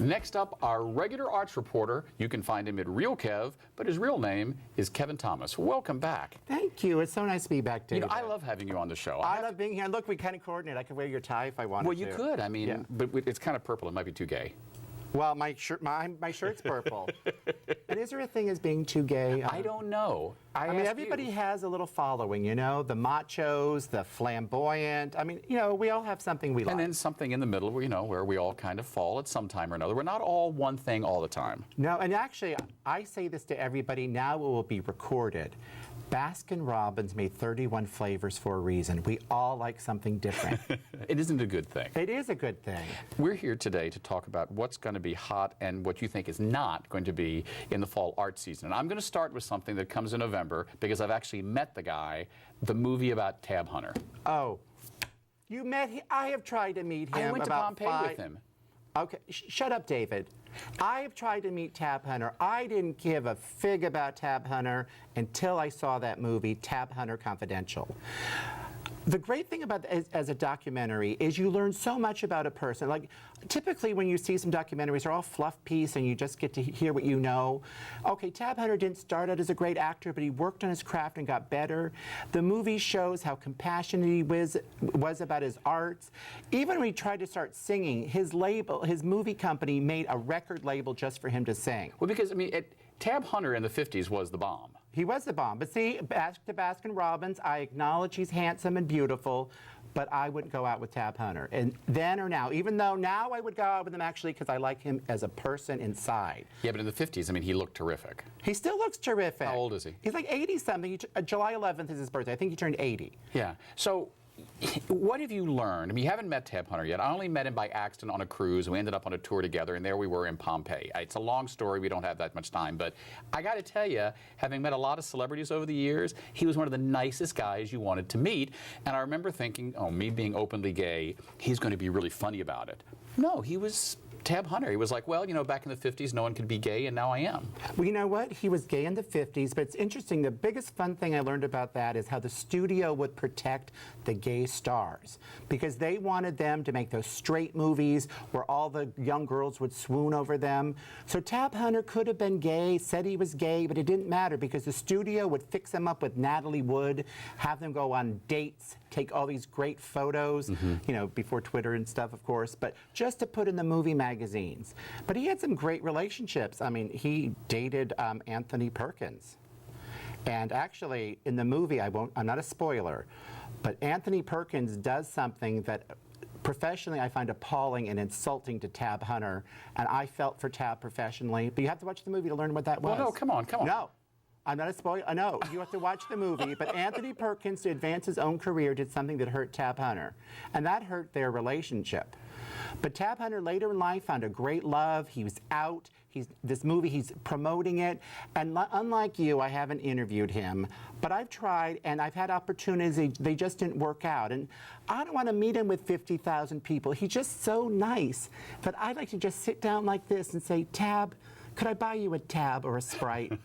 Next up, our regular arts reporter. You can find him at Real Kev, but his real name is Kevin Thomas. Welcome back. Thank you. It's so nice to be back, David. You know, I love having you on the show. I love being here. Look, we kind of coordinate. I can wear your tie if I wanted to. Well, you could. I mean, yeah. But it's kind of purple. It might be too gay. Well, my shirt's purple. And is there a thing as being too gay? I don't know. I mean, everybody has a little following, you know, the machos, the flamboyant. I mean, you know, we all have something we like. And then something in the middle where, you know, where we all kind of fall at some time or another. We're not all one thing all the time. No, and actually, I say this to everybody, now it will be recorded. Baskin-Robbins made 31 flavors for a reason. We all like something different. It isn't a good thing. It is a good thing. We're here today to talk about what's going to be hot and what you think is not going to be in the fall art season. And I'm going to start with something that comes in November because I've actually met the guy, the movie about Tab Hunter. Oh, you met him? I have tried to meet him. I went to Pompeii with him. Okay, shut up, David. I have tried to meet Tab Hunter. I didn't give a fig about Tab Hunter until I saw that movie, Tab Hunter Confidential. The great thing about as a documentary is you learn so much about a person. Like, typically when you see some documentaries, they're all fluff piece and you just get to hear what you know. Okay, Tab Hunter didn't start out as a great actor, but he worked on his craft and got better. The movie shows how compassionate he was about his arts. Even when he tried to start singing, his movie company made a record label just for him to sing. Well, because, I mean, Tab Hunter in the 50s was the bomb. He was the bomb. But see, back to Baskin-Robbins, I acknowledge he's handsome and beautiful, but I wouldn't go out with Tab Hunter. And then or now, even though now I would go out with him actually because I like him as a person inside. Yeah, but in the 50s, I mean, he looked terrific. He still looks terrific. How old is he? He's like 80-something. July 11th is his birthday. I think he turned 80. Yeah. So what have you learned? I mean, you haven't met Tab Hunter yet. I only met him by accident on a cruise. We ended up on a tour together, and there we were in Pompeii. It's a long story. We don't have that much time. But I got to tell you, having met a lot of celebrities over the years, he was one of the nicest guys you wanted to meet. And I remember thinking, oh, me being openly gay, he's going to be really funny about it. No, he was Tab Hunter. He was like, well, you know, back in the 50s, no one could be gay, and now I am. Well, you know what? He was gay in the 50s, but it's interesting. The biggest fun thing I learned about that is how the studio would protect the gay stars because they wanted them to make those straight movies where all the young girls would swoon over them. So Tab Hunter could have been gay, said he was gay, but it didn't matter because the studio would fix him up with Natalie Wood, have them go on dates, take all these great photos, you know, before Twitter and stuff, of course, but just to put in the movie magazines. But he had some great relationships. I mean, he dated Anthony Perkins. And actually, in the movie, I'm not a spoiler, but Anthony Perkins does something that professionally I find appalling and insulting to Tab Hunter, and I felt for Tab professionally. But you have to watch the movie to learn what that was. Well, no, come on. No. I'm not a spoiler. No, you have to watch the movie. But Anthony Perkins, to advance his own career, did something that hurt Tab Hunter. And that hurt their relationship. But Tab Hunter later in life found a great love. He was out. This movie, he's promoting it. And unlike you, I haven't interviewed him. But I've tried, and I've had opportunities. They just didn't work out. And I don't want to meet him with 50,000 people. He's just so nice that I'd like to just sit down like this and say, Tab, could I buy you a Tab or a Sprite?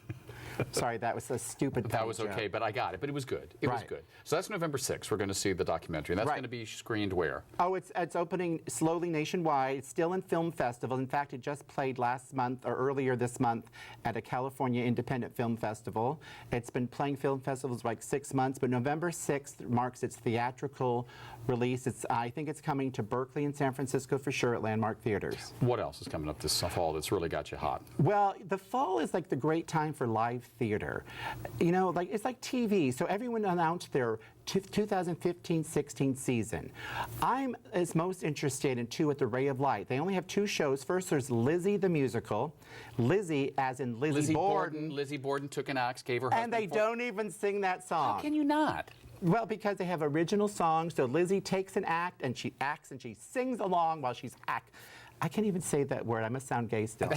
Sorry, that was a stupid That was joke. okay, but I got it. But it was good. It was good. So that's November 6th. We're going to see the documentary. And that's going to be screened where? Oh, it's opening slowly nationwide. It's still in film festivals. In fact, it just played last month or earlier this month at a California Independent Film Festival. It's been playing film festivals like 6 months, but November 6th marks its theatrical release. I think it's coming to Berkeley and San Francisco for sure at Landmark Theaters. What else is coming up this fall that's really got you hot? Well, the fall is like the great time for live theater. You know, like it's like TV. So everyone announced their 2015-16 season. I'm most interested in two at the Ray of Light. They only have 2 shows. First, there's Lizzie the musical. Lizzie, as in Lizzie Borden. Lizzie Borden took an axe, gave her husband. And they don't even sing that song. How can you not? Well, because they have original songs. So Lizzie takes an act and she acts and she sings along while she's I can't even say that word. I must sound gay still.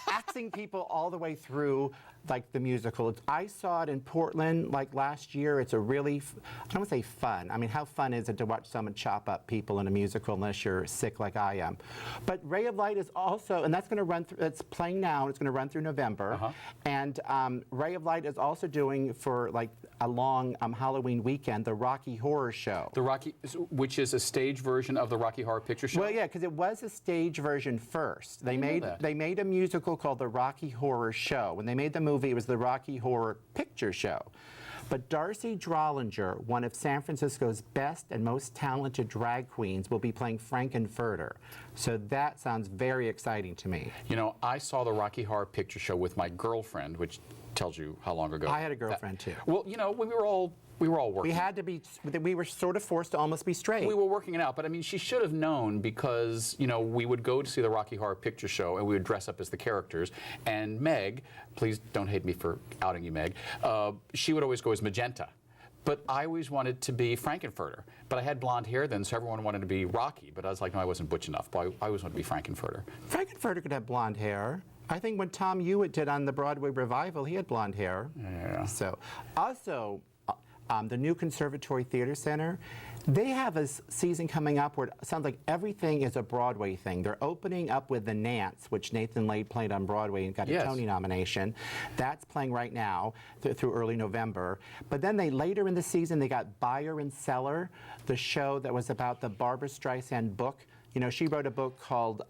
Axing people all the way through like the musical. I saw it in Portland like last year. It's a really, I don't want to say fun. I mean, how fun is it to watch someone chop up people in a musical unless you're sick like I am? But Ray of Light is also, and that's going to run through, it's playing now, and it's going to run through November. And Ray of Light is also doing for like a long Halloween weekend, the Rocky Horror Show. The Rocky, which is a stage version of the Rocky Horror Picture Show? Well, yeah, because it was a stage version first. They made a musical called the Rocky Horror Show. When they made the movie, it was the Rocky Horror Picture Show. But Darcy Drollinger, one of San Francisco's best and most talented drag queens, will be playing Frankenfurter. So that sounds very exciting to me. You know, I saw the Rocky Horror Picture Show with my girlfriend, which tells you how long ago. I had a girlfriend too. Well, you know, when we were all working. We had to be, we were sort of forced to almost be straight. We were working it out, but I mean, she should have known because, you know, we would go to see the Rocky Horror Picture Show and we would dress up as the characters. And Meg, please don't hate me for outing you, Meg, she would always go as Magenta. But I always wanted to be Frankenfurter. But I had blonde hair then, so everyone wanted to be Rocky. But I was like, no, I wasn't butch enough. But I always wanted to be Frankenfurter. Frankenfurter could have blonde hair. I think when Tom Hewitt did on the Broadway revival, he had blonde hair. Yeah. So, also, the new Conservatory Theater Center, they have a season coming up where it sounds like everything is a Broadway thing. They're opening up with The Nance, which Nathan Lade played on Broadway and got a Tony nomination. That's playing right now through early November. But then later in the season, they got Buyer and Seller, the show that was about the Barbra Streisand book. You know, she wrote a book called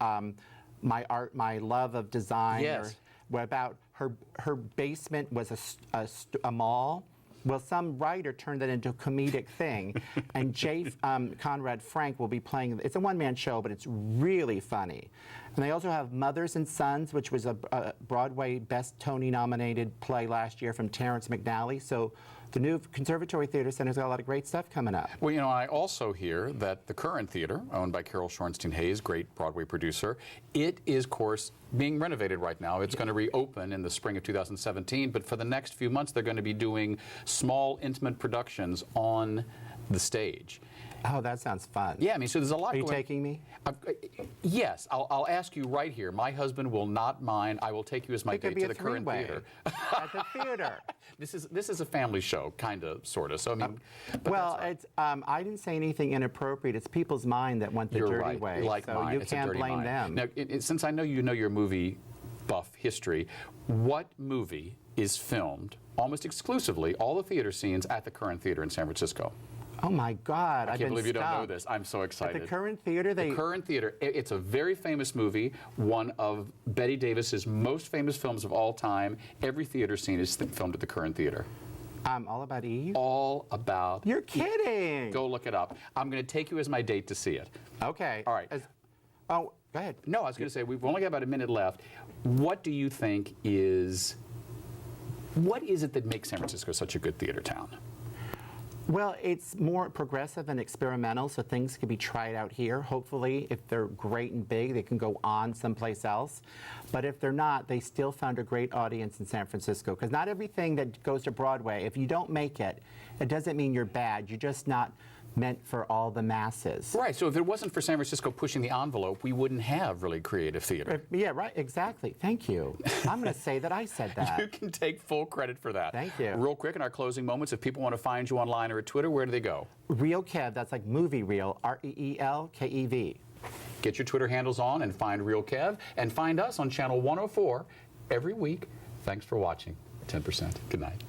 My Art, My Love of Design. Yes. Or about her basement was a mall. Well, some writer turned that into a comedic thing, and J. Conrad Frank will be playing. It's a one-man show, but it's really funny. And they also have Mothers and Sons, which was a Broadway Best Tony-nominated play last year from Terrence McNally. So the new Conservatory Theater Center's got a lot of great stuff coming up. Well, you know, I also hear that the Current Theater, owned by Carol Shorenstein Hayes, great Broadway producer, it is, of course, being renovated right now. It's going to reopen in the spring of 2017, but for the next few months, they're going to be doing small, intimate productions on the stage. Oh, that sounds fun. Yeah, I mean, so there's a lot Are you going. taking me? Yes, I'll ask you right here. My husband will not mind. I will take you as my date to the Current Theater. At the theater. This is a family show, kind of, sort of. So I mean, but Well, that's all right. it's I didn't say anything inappropriate. It's people's mind that want the You're dirty right. way. Like so mine. you It's a can't dirty blame mind. them. Now, since I know you know your movie buff history, what movie is filmed almost exclusively, all the theater scenes, at the Current Theater in San Francisco? Oh my God! I can't believe you don't know this. I'm so excited. At the Current Theater, The Current Theater. It's a very famous movie, one of Bette Davis's most famous films of all time. Every theater scene is filmed at the Current Theater. All About Eve. All about. You're kidding. Go look it up. I'm going to take you as my date to see it. Okay. All right. Oh, go ahead. No, I was going to say, we've only got about a minute left. What do you think is, what is it that makes San Francisco such a good theater town? Well, it's more progressive and experimental, so things can be tried out here. Hopefully, if they're great and big, they can go on someplace else. But if they're not, they still found a great audience in San Francisco. Because not everything that goes to Broadway, if you don't make it, it doesn't mean you're bad. You're just not meant for all the masses. Right, so if it wasn't for San Francisco pushing the envelope, we wouldn't have really creative theater. Yeah, right, exactly. Thank you. I'm going to say that I said that. You can take full credit for that. Thank you. Real quick, in our closing moments, if people want to find you online or at Twitter, where do they go? Real Kev, that's like movie real, REELKEV. Get your Twitter handles on and find Real Kev, and find us on Channel 104 every week. Thanks for watching. 10%. Good night.